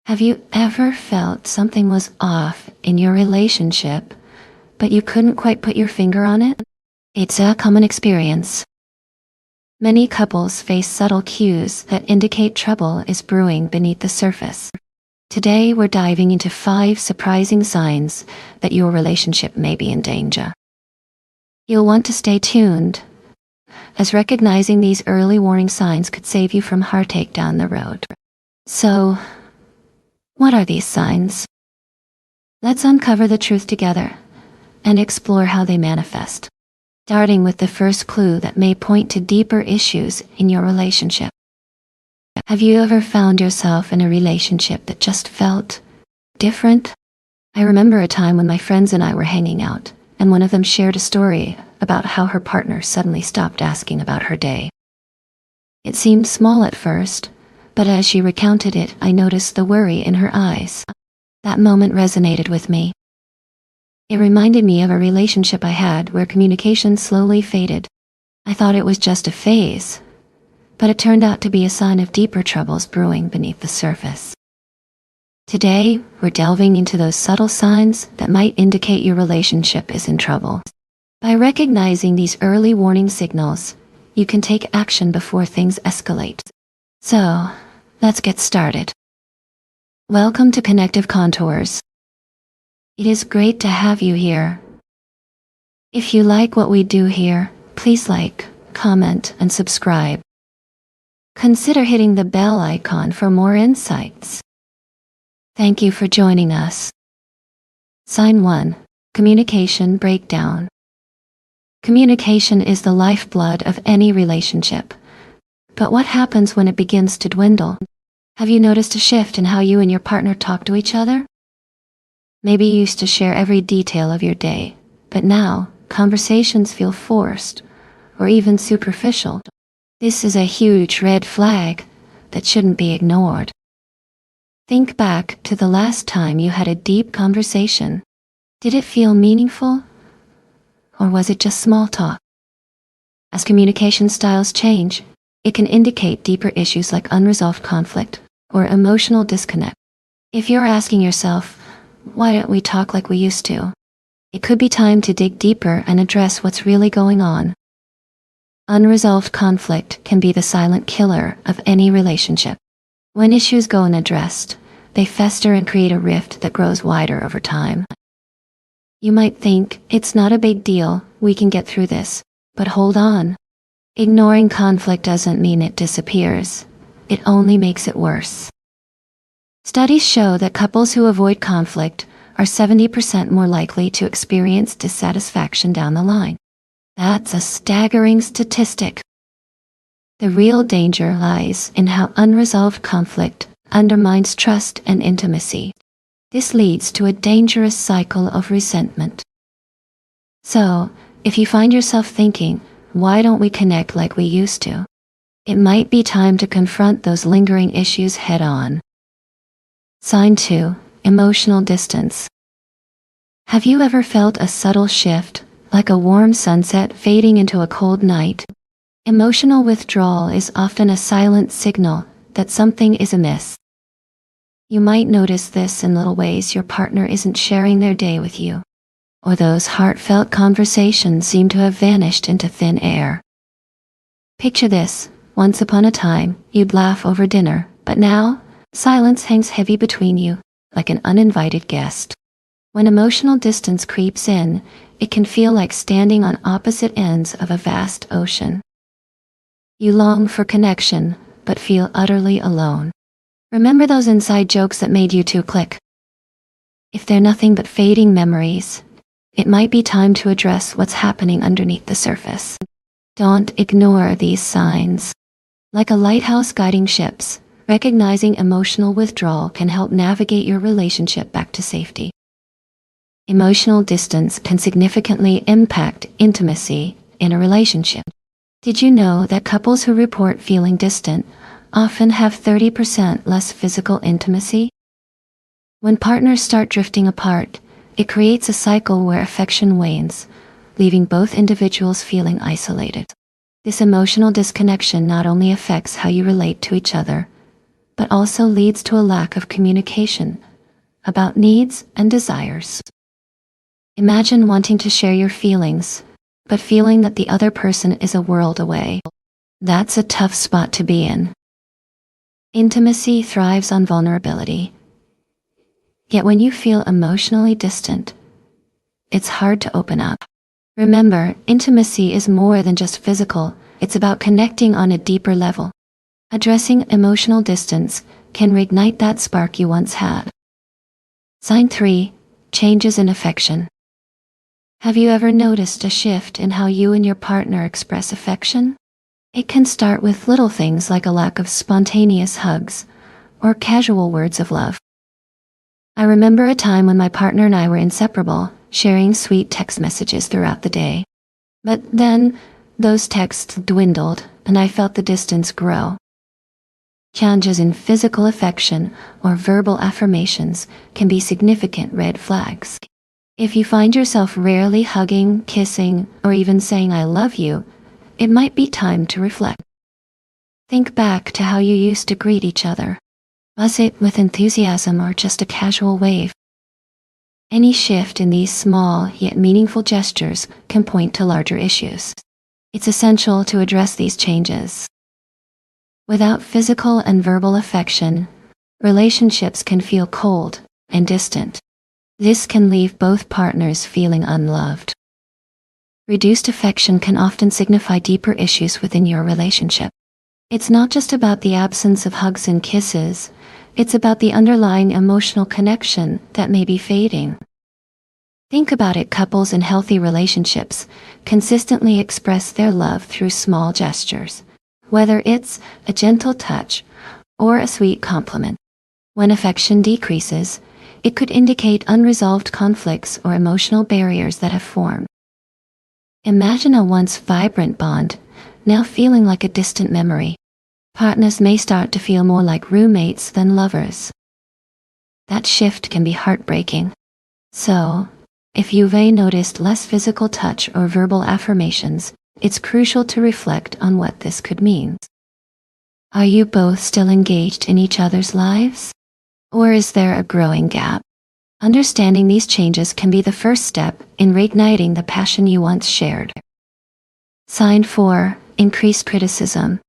Have you ever felt something was off in your relationship, but you couldn't quite put your finger on it? It's a common experience. Many couples face subtle cues that indicate trouble is brewing beneath the surface. Today, we're diving into 5 surprising signs that your relationship may be in danger. You'll want to stay tuned, as recognizing these early warning signs could save you from heartache down the road. So, what are these signs? Let's uncover the truth together and explore how they manifest, starting with the first clue that may point to deeper issues in your relationship. Have you ever found yourself in a relationship that just felt different? I remember a time when my friends and I were hanging out, and one of them shared a story about how her partner suddenly stopped asking about her day. It seemed small at first, but as she recounted it, I noticed the worry in her eyes. That moment resonated with me. It reminded me of a relationship I had where communication slowly faded. I thought it was just a phase, but it turned out to be a sign of deeper troubles brewing beneath the surface. Today, we're delving into those subtle signs that might indicate your relationship is in trouble. By recognizing these early warning signals, you can take action before things escalate. So, let's get started. Welcome to Connective Contours. It is great to have you here. If you like what we do here, please like, comment, and subscribe. Consider hitting the bell icon for more insights. Thank you for joining us. Sign 1. Communication breakdown. Communication is the lifeblood of any relationship. But what happens when it begins to dwindle? Have you noticed a shift in how you and your partner talk to each other? Maybe you used to share every detail of your day, but now conversations feel forced or even superficial. This is a huge red flag that shouldn't be ignored. Think back to the last time you had a deep conversation. Did it feel meaningful? Or was it just small talk? As communication styles change, it can indicate deeper issues like unresolved conflict or emotional disconnect. If you're asking yourself, why don't we talk like we used to? It could be time to dig deeper and address what's really going on. Unresolved conflict can be the silent killer of any relationship. When issues go unaddressed, they fester and create a rift that grows wider over time. You might think, it's not a big deal, we can get through this, but hold on. Ignoring conflict doesn't mean it disappears. It only makes it worse. Studies show that couples who avoid conflict are 70% more likely to experience dissatisfaction down the line. That's a staggering statistic. The real danger lies in how unresolved conflict undermines trust and intimacy. This leads to a dangerous cycle of resentment. So, if you find yourself thinking, why don't we connect like we used to? It might be time to confront those lingering issues head-on. Sign 2. Emotional distance. Have you ever felt a subtle shift, like a warm sunset fading into a cold night? Emotional withdrawal is often a silent signal that something is amiss. You might notice this in little ways: your partner isn't sharing their day with you, or those heartfelt conversations seem to have vanished into thin air. Picture this: once upon a time, you'd laugh over dinner, but now, silence hangs heavy between you, like an uninvited guest. When emotional distance creeps in, it can feel like standing on opposite ends of a vast ocean. You long for connection, but feel utterly alone. Remember those inside jokes that made you two click? If they're nothing but fading memories, it might be time to address what's happening underneath the surface. Don't ignore these signs. Like a lighthouse guiding ships, recognizing emotional withdrawal can help navigate your relationship back to safety. Emotional distance can significantly impact intimacy in a relationship. Did you know that couples who report feeling distant often have 30% less physical intimacy? When partners start drifting apart, it creates a cycle where affection wanes, leaving both individuals feeling isolated. This emotional disconnection not only affects how you relate to each other, but also leads to a lack of communication about needs and desires. Imagine wanting to share your feelings, but feeling that the other person is a world away. That's a tough spot to be in. Intimacy thrives on vulnerability. Yet when you feel emotionally distant, it's hard to open up. Remember, intimacy is more than just physical. It's about connecting on a deeper level. Addressing emotional distance can reignite that spark you once had. Sign 3. Changes in affection. Have you ever noticed a shift in how you and your partner express affection? It can start with little things like a lack of spontaneous hugs or casual words of love. I remember a time when my partner and I were inseparable, sharing sweet text messages throughout the day. But then, those texts dwindled, and I felt the distance grow. Changes in physical affection or verbal affirmations can be significant red flags. If you find yourself rarely hugging, kissing, or even saying "I love you," it might be time to reflect. Think back to how you used to greet each other. Was it with enthusiasm or just a casual wave? Any shift in these small yet meaningful gestures can point to larger issues. It's essential to address these changes. Without physical and verbal affection, relationships can feel cold and distant. This can leave both partners feeling unloved. Reduced affection can often signify deeper issues within your relationship. It's not just about the absence of hugs and kisses, it's about the underlying emotional connection that may be fading. Think about it. Couples in healthy relationships consistently express their love through small gestures, whether it's a gentle touch or a sweet compliment. When affection decreases, it could indicate unresolved conflicts or emotional barriers that have formed. Imagine a once vibrant bond now feeling like a distant memory. Partners may start to feel more like roommates than lovers. That shift can be heartbreaking. So, if you've noticed less physical touch or verbal affirmations, it's crucial to reflect on what this could mean. Are you both still engaged in each other's lives? Or is there a growing gap? Understanding these changes can be the first step in reigniting the passion you once shared. Sign 4. Increased criticism.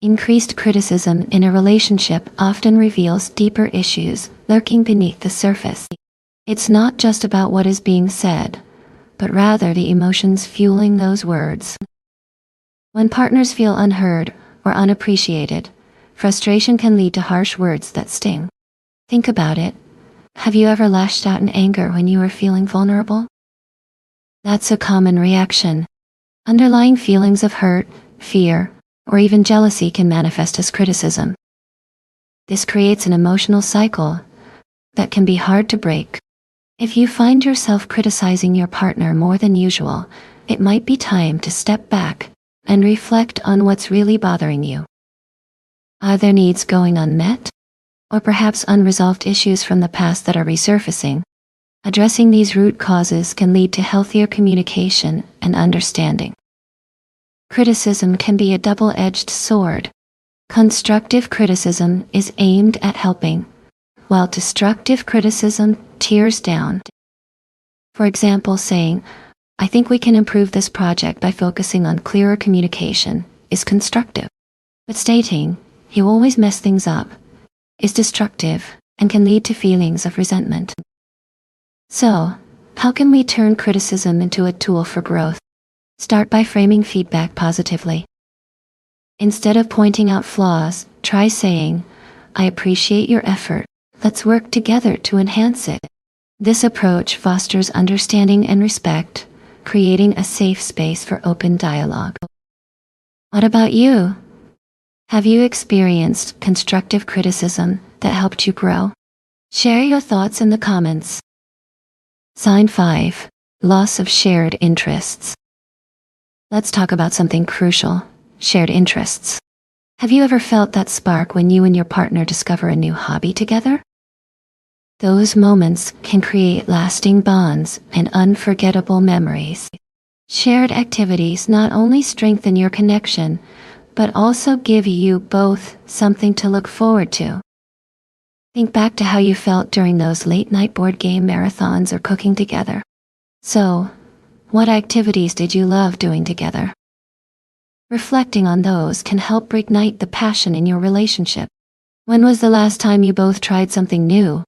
Increased criticism in a relationship often reveals deeper issues lurking beneath the surface. It's not just about what is being said, but rather the emotions fueling those words. When partners feel unheard or unappreciated, frustration can lead to harsh words that sting. Think about it. Have you ever lashed out in anger when you were feeling vulnerable? That's a common reaction. Underlying feelings of hurt, fear, or even jealousy can manifest as criticism. This creates an emotional cycle that can be hard to break. If you find yourself criticizing your partner more than usual, it might be time to step back and reflect on what's really bothering you. Are there needs going unmet? Or perhaps unresolved issues from the past that are resurfacing? Addressing these root causes can lead to healthier communication and understanding. Criticism can be a double-edged sword. Constructive criticism is aimed at helping, while destructive criticism tears down. For example, saying, "I think we can improve this project by focusing on clearer communication," is constructive. But stating, "You always mess things up," is destructive and can lead to feelings of resentment. So, how can we turn criticism into a tool for growth? Start by framing feedback positively. Instead of pointing out flaws, try saying, "I appreciate your effort. Let's work together to enhance it." This approach fosters understanding and respect, creating a safe space for open dialogue. What about you? Have you experienced constructive criticism that helped you grow? Share your thoughts in the comments. Sign 5. Loss of shared interests. Let's talk about something crucial: shared interests. Have you ever felt that spark when you and your partner discover a new hobby together? Those moments can create lasting bonds and unforgettable memories. Shared activities not only strengthen your connection, but also give you both something to look forward to. Think back to how you felt during those late-night board game marathons or cooking together. So, what activities did you love doing together? Reflecting on those can help reignite the passion in your relationship. When was the last time you both tried something new?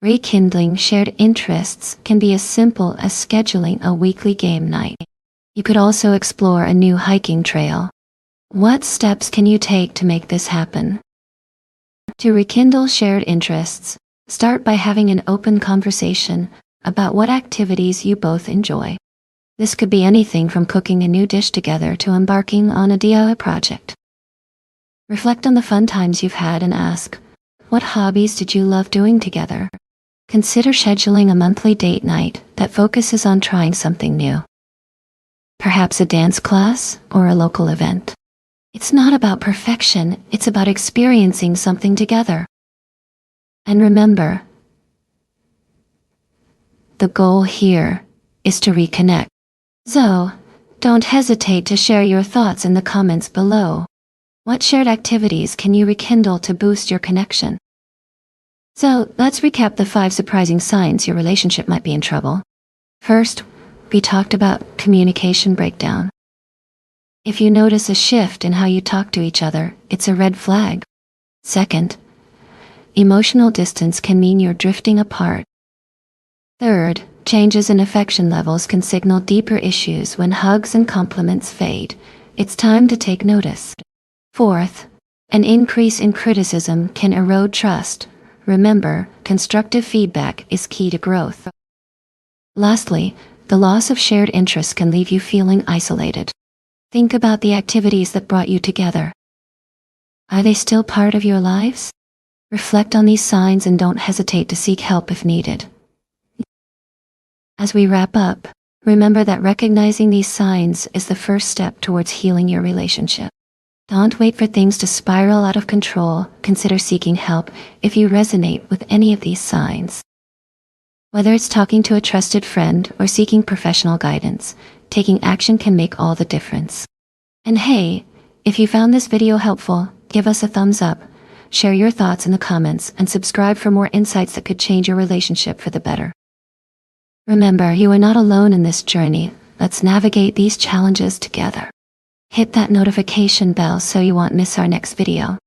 Rekindling shared interests can be as simple as scheduling a weekly game night. You could also explore a new hiking trail. What steps can you take to make this happen? To rekindle shared interests, start by having an open conversation about what activities you both enjoy. This could be anything from cooking a new dish together to embarking on a DIY project. Reflect on the fun times you've had and ask, what hobbies did you love doing together? Consider scheduling a monthly date night that focuses on trying something new. Perhaps a dance class or a local event. It's not about perfection, it's about experiencing something together. And remember, the goal here is to reconnect. So, don't hesitate to share your thoughts in the comments below. What shared activities can you rekindle to boost your connection? So, let's recap the 5 surprising signs your relationship might be in trouble. First, we talked about communication breakdown. If you notice a shift in how you talk to each other, it's a red flag. Second, emotional distance can mean you're drifting apart. Third, changes in affection levels can signal deeper issues when hugs and compliments fade. It's time to take notice. Fourth, an increase in criticism can erode trust. Remember, constructive feedback is key to growth. Lastly, the loss of shared interests can leave you feeling isolated. Think about the activities that brought you together. Are they still part of your lives? Reflect on these signs and don't hesitate to seek help if needed. As we wrap up, remember that recognizing these signs is the first step towards healing your relationship. Don't wait for things to spiral out of control. Consider seeking help if you resonate with any of these signs. Whether it's talking to a trusted friend or seeking professional guidance, taking action can make all the difference. And hey, if you found this video helpful, give us a thumbs up, share your thoughts in the comments, and subscribe for more insights that could change your relationship for the better. Remember, you are not alone in this journey. Let's navigate these challenges together. Hit that notification bell so you won't miss our next video.